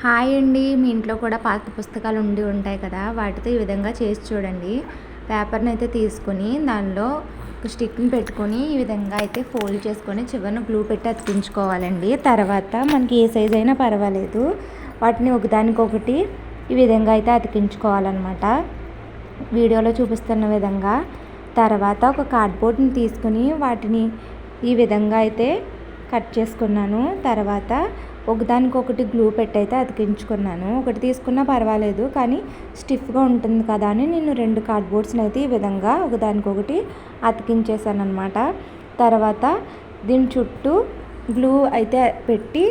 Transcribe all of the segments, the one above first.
Hi అండి. మీ ఇంట్లో కూడా పాత పుస్తకాలు ఉండి ఉంటాయి కదా, వాటితో ఈ విధంగా చేసి చూడండి. పేపర్ని అయితే తీసుకొని దానిలో ఒక స్టిక్ని పెట్టుకొని ఈ విధంగా అయితే ఫోల్డ్ చేసుకొని చివరిన గ్లూ పెట్టి అతికించుకోవాలండి. తర్వాత మనకి ఏ సైజ్ అయినా పర్వాలేదు, వాటిని ఒకదానికొకటి ఈ విధంగా అయితే అతికించుకోవాలన్నమాట, వీడియోలో చూపిస్తున్న విధంగా. తర్వాత ఒక కార్డ్బోర్డ్ని తీసుకుని వాటిని ఈ విధంగా అయితే కట్ చేసుకున్నాను. తర్వాత ఒకదానికొకటి గ్లూ పెట్టి అయితే అతికించుకున్నాను. ఒకటి తీసుకున్నా పర్వాలేదు, కానీ స్టిఫ్గా ఉంటుంది కదా అని నేను 2 కార్డ్బోర్డ్స్ని అయితే ఈ విధంగా ఒకదానికొకటి అతికించేసాను అనమాట. తర్వాత దీని చుట్టూ గ్లూ అయితే పెట్టి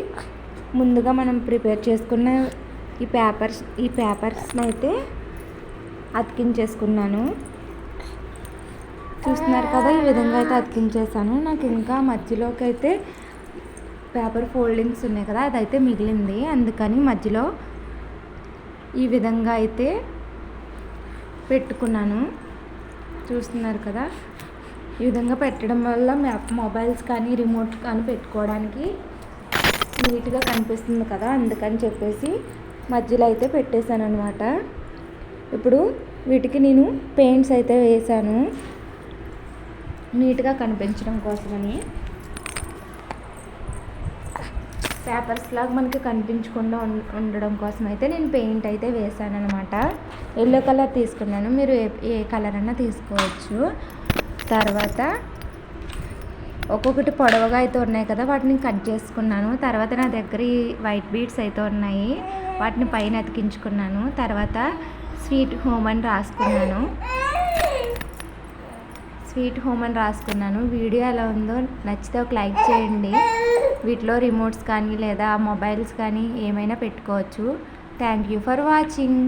ముందుగా మనం ప్రిపేర్ చేసుకున్న ఈ పేపర్స్ని అయితే అతికించేసుకున్నాను. చూస్తున్నారు కదా, ఈ విధంగా అయితే అతికించేసాను. నాకు ఇంకా మధ్యలోకి అయితే పేపర్ ఫోల్డింగ్స్ ఉన్నాయి కదా, అదైతే మిగిలింది, అందుకని మధ్యలో ఈ విధంగా అయితే పెట్టుకున్నాను. చూస్తున్నారు కదా, ఈ విధంగా పెట్టడం వల్ల మొబైల్స్ కానీ రిమోట్ కానీ పెట్టుకోవడానికి నీట్గా కనిపిస్తుంది కదా, అందుకని చెప్పేసి మధ్యలో అయితే పెట్టేశాను అనమాట. ఇప్పుడు వీటికి నేను పెయింట్స్ అయితే వేసాను నీట్గా కనిపించడం కోసమని. పేపర్స్ లాగా మనకి కనిపించకుండా ఉండడం కోసం అయితే నేను పెయింట్ అయితే వేసాను అనమాట. ఎల్లో కలర్ తీసుకున్నాను, మీరు ఏ కలర్ అన్నా తీసుకోవచ్చు. తర్వాత ఒక్కొక్కటి పొడవుగా అయితే ఉన్నాయి కదా, వాటిని కట్ చేసుకున్నాను. తర్వాత నా దగ్గర ఈ వైట్ బీడ్స్ అయితే ఉన్నాయి, వాటిని పైన అతికించుకున్నాను. తర్వాత స్వీట్ హోమ్ అని రాసుకున్నాను. వీడియో ఎలా ఉందో నచ్చితే ఒక లైక్ చేయండి. వీటిలో రిమోట్స్ కానీ లేదా మొబైల్స్ కానీ ఏమైనా పెట్టుకోవచ్చు. Thank you for watching.